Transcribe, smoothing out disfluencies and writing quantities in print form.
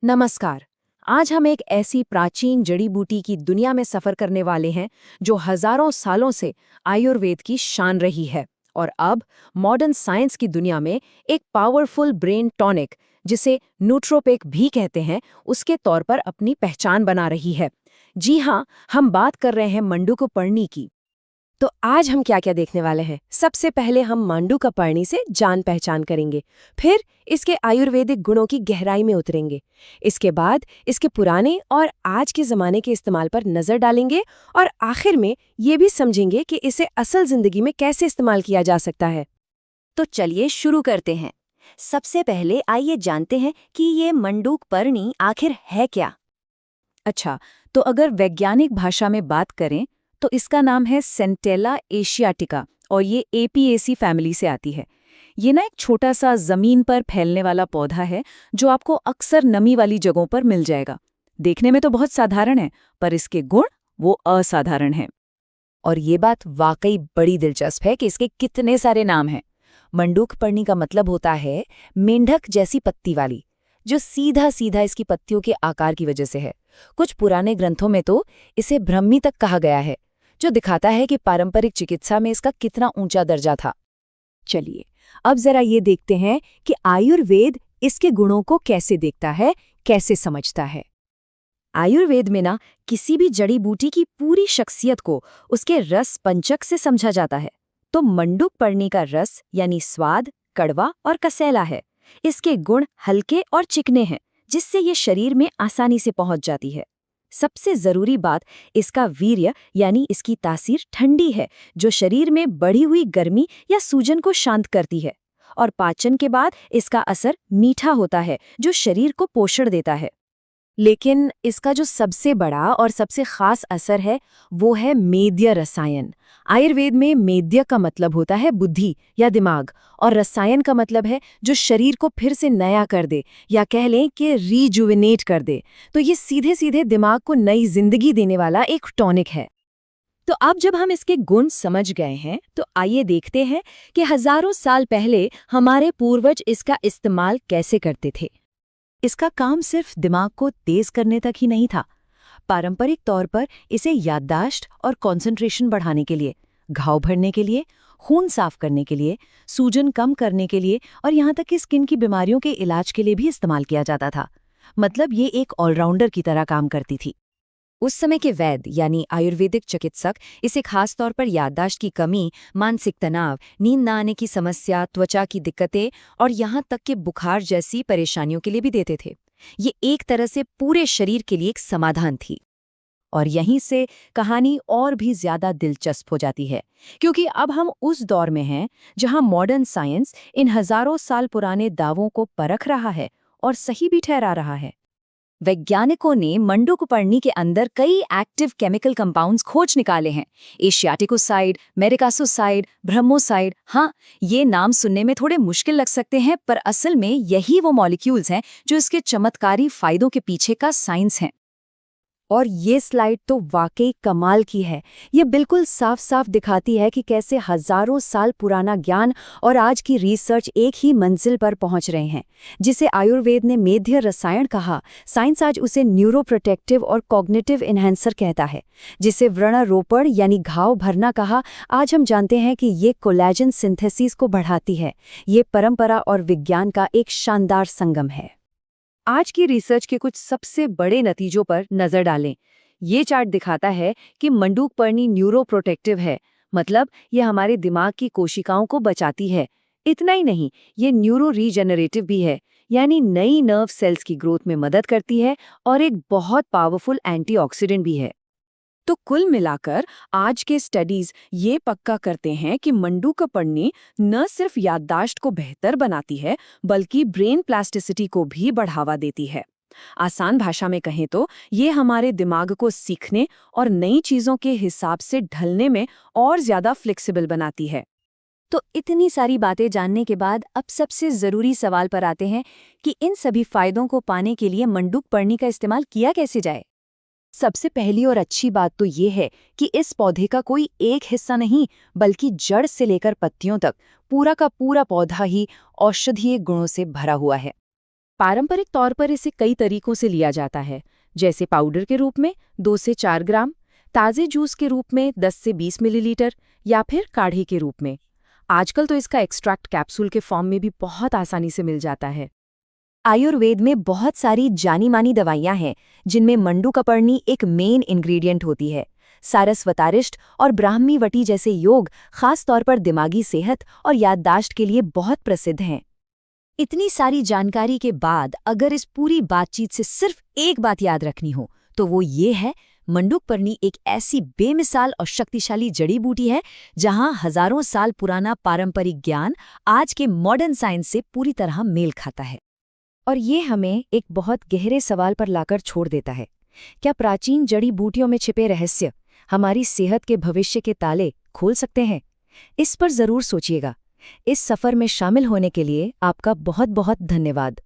नमस्कार। आज हम एक ऐसी प्राचीन जड़ी बूटी की दुनिया में सफर करने वाले हैं जो हजारों सालों से आयुर्वेद की शान रही है और अब मॉडर्न साइंस की दुनिया में एक पावरफुल ब्रेन टॉनिक, जिसे नूट्रोपेक भी कहते हैं, उसके तौर पर अपनी पहचान बना रही है। जी हाँ, हम बात कर रहे हैं मंडूकपर्णी की। तो आज हम क्या क्या देखने वाले हैं। सबसे पहले हम मांडूकपर्णी से जान पहचान करेंगे, फिर इसके आयुर्वेदिक गुणों की गहराई में उतरेंगे। इसके बाद इसके पुराने और आज के ज़माने के इस्तेमाल पर नज़र डालेंगे और आखिर में ये भी समझेंगे कि इसे असल ज़िंदगी में कैसे इस्तेमाल किया जा सकता है। तो चलिए शुरू करते हैं। सबसे पहले आइए जानते हैं कि ये मंडूकपर्णी आखिर है क्या। अच्छा, तो अगर वैज्ञानिक भाषा में बात करें तो इसका नाम है सेंटेला एशियाटिका और ये एपिएसी फैमिली से आती है। ये ना एक छोटा सा जमीन पर फैलने वाला पौधा है जो आपको अक्सर नमी वाली जगहों पर मिल जाएगा। देखने में तो बहुत साधारण है, पर इसके गुण वो असाधारण हैं। और ये बात वाकई बड़ी दिलचस्प है कि इसके कितने सारे नाम हैं। मंडूकपर्णी का मतलब होता है मेंढक जैसी पत्ती वाली, जो सीधा सीधा इसकी पत्तियों के आकार की वजह से है। कुछ पुराने ग्रंथों में तो इसे ब्रह्मी तक कहा गया है, जो दिखाता है कि पारंपरिक चिकित्सा में इसका कितना ऊंचा दर्जा था। चलिए अब जरा ये देखते हैं कि आयुर्वेद इसके गुणों को कैसे देखता है, कैसे समझता है। आयुर्वेद में ना किसी भी जड़ी बूटी की पूरी शख्सियत को उसके रस पंचक से समझा जाता है। तो मंडूकपर्णी का रस यानी स्वाद कड़वा और कसैला है। इसके गुण हल्के और चिकने हैं, जिससे ये शरीर में आसानी से पहुंच जाती है। सबसे जरूरी बात, इसका वीर्य यानी इसकी तासीर ठंडी है, जो शरीर में बढ़ी हुई गर्मी या सूजन को शांत करती है। और पाचन के बाद इसका असर मीठा होता है, जो शरीर को पोषण देता है। लेकिन इसका जो सबसे बड़ा और सबसे खास असर है वो है मेद्य रसायन। आयुर्वेद में मेद्य का मतलब होता है बुद्धि या दिमाग, और रसायन का मतलब है जो शरीर को फिर से नया कर दे, या कह लें कि रीजुविनेट कर दे। तो ये सीधे सीधे दिमाग को नई जिंदगी देने वाला एक टॉनिक है। तो अब जब हम इसके गुण समझ गए हैं, तो आइए देखते हैं कि हजारों साल पहले हमारे पूर्वज इसका इस्तेमाल कैसे करते थे। इसका काम सिर्फ दिमाग को तेज करने तक ही नहीं था। पारंपरिक तौर पर इसे याददाश्त और कंसंट्रेशन बढ़ाने के लिए, घाव भरने के लिए, खून साफ करने के लिए, सूजन कम करने के लिए और यहाँ तक कि स्किन की बीमारियों के इलाज के लिए भी इस्तेमाल किया जाता था। मतलब ये एक ऑलराउंडर की तरह काम करती थी। उस समय के वैद्य यानी आयुर्वेदिक चिकित्सक इसे खास तौर पर याददाश्त की कमी, मानसिक तनाव, नींद न आने की समस्या, त्वचा की दिक्कतें और यहाँ तक कि बुखार जैसी परेशानियों के लिए भी देते थे। ये एक तरह से पूरे शरीर के लिए एक समाधान थी। और यहीं से कहानी और भी ज्यादा दिलचस्प हो जाती है, क्योंकि अब हम उस दौर में हैं जहां मॉडर्न साइंस इन हजारों साल पुराने दावों को परख रहा है और सही भी ठहरा रहा है। वैज्ञानिकों ने मंडूकपर्णी के अंदर कई एक्टिव केमिकल कंपाउंड्स खोज निकाले हैं। एशियाटिकोसाइड, मेरिकासोसाइड, ब्रह्मोसाइड। हाँ, ये नाम सुनने में थोड़े मुश्किल लग सकते हैं, पर असल में यही वो मॉलिक्यूल्स हैं जो इसके चमत्कारी फायदों के पीछे का साइंस हैं। और ये स्लाइड तो वाकई कमाल की है। ये बिल्कुल साफ साफ दिखाती है कि कैसे हजारों साल पुराना ज्ञान और आज की रिसर्च एक ही मंजिल पर पहुंच रहे हैं। जिसे आयुर्वेद ने मेद्य रसायन कहा, साइंस आज उसे न्यूरोप्रोटेक्टिव और कॉग्निटिव इन्हेंसर कहता है। जिसे व्रणरोपण यानी घाव भरना कहा, आज हम जानते हैं कि ये कोलेजन सिंथेसिस को बढ़ाती है। ये परंपरा और विज्ञान का एक शानदार संगम है। आज की रिसर्च के कुछ सबसे बड़े नतीजों पर नजर डालें। ये चार्ट दिखाता है कि मंडूकपर्णी न्यूरोप्रोटेक्टिव है, मतलब ये हमारे दिमाग की कोशिकाओं को बचाती है। इतना ही नहीं, ये न्यूरो रीजेनरेटिव भी है, यानी नई नर्व सेल्स की ग्रोथ में मदद करती है और एक बहुत पावरफुल एंटीऑक्सीडेंट भी है। तो कुल मिलाकर आज के स्टडीज ये पक्का करते हैं कि मंडूकपर्णी न सिर्फ याददाश्त को बेहतर बनाती है, बल्कि ब्रेन प्लास्टिसिटी को भी बढ़ावा देती है। आसान भाषा में कहें तो ये हमारे दिमाग को सीखने और नई चीजों के हिसाब से ढलने में और ज्यादा फ्लेक्सिबल बनाती है। तो इतनी सारी बातें जानने के बाद अब सबसे जरूरी सवाल पर आते हैं कि इन सभी फायदों को पाने के लिए मंडूकपर्णी का इस्तेमाल किया कैसे जाए। सबसे पहली और अच्छी बात तो ये है कि इस पौधे का कोई एक हिस्सा नहीं, बल्कि जड़ से लेकर पत्तियों तक पूरा का पूरा पौधा ही औषधीय गुणों से भरा हुआ है। पारंपरिक तौर पर इसे कई तरीकों से लिया जाता है, जैसे पाउडर के रूप में 2 से 4 ग्राम, ताज़े जूस के रूप में 10 से 20 मिलीलीटर या फिर काढ़े के रूप में। आजकल तो इसका एक्सट्रैक्ट कैप्सूल के फॉर्म में भी बहुत आसानी से मिल जाता है। आयुर्वेद में बहुत सारी जानी मानी दवाइयां हैं जिनमें मंडूकपर्णी एक मेन इंग्रेडिएंट होती है। सारस्वतारिष्ट और ब्राह्मी वटी जैसे योग खास तौर पर दिमागी सेहत और याददाश्त के लिए बहुत प्रसिद्ध हैं। इतनी सारी जानकारी के बाद अगर इस पूरी बातचीत से सिर्फ एक बात याद रखनी हो तो वो ये है, मंडूकपर्णी एक ऐसी बेमिसाल और शक्तिशाली जड़ी बूटी है जहां हजारों साल पुराना पारंपरिक ज्ञान आज के मॉडर्न साइंस से पूरी तरह मेल खाता है। और ये हमें एक बहुत गहरे सवाल पर लाकर छोड़ देता है। क्या प्राचीन जड़ी बूटियों में छिपे रहस्य हमारी सेहत के भविष्य के ताले खोल सकते हैं? इस पर जरूर सोचिएगा। इस सफर में शामिल होने के लिए आपका बहुत बहुत धन्यवाद।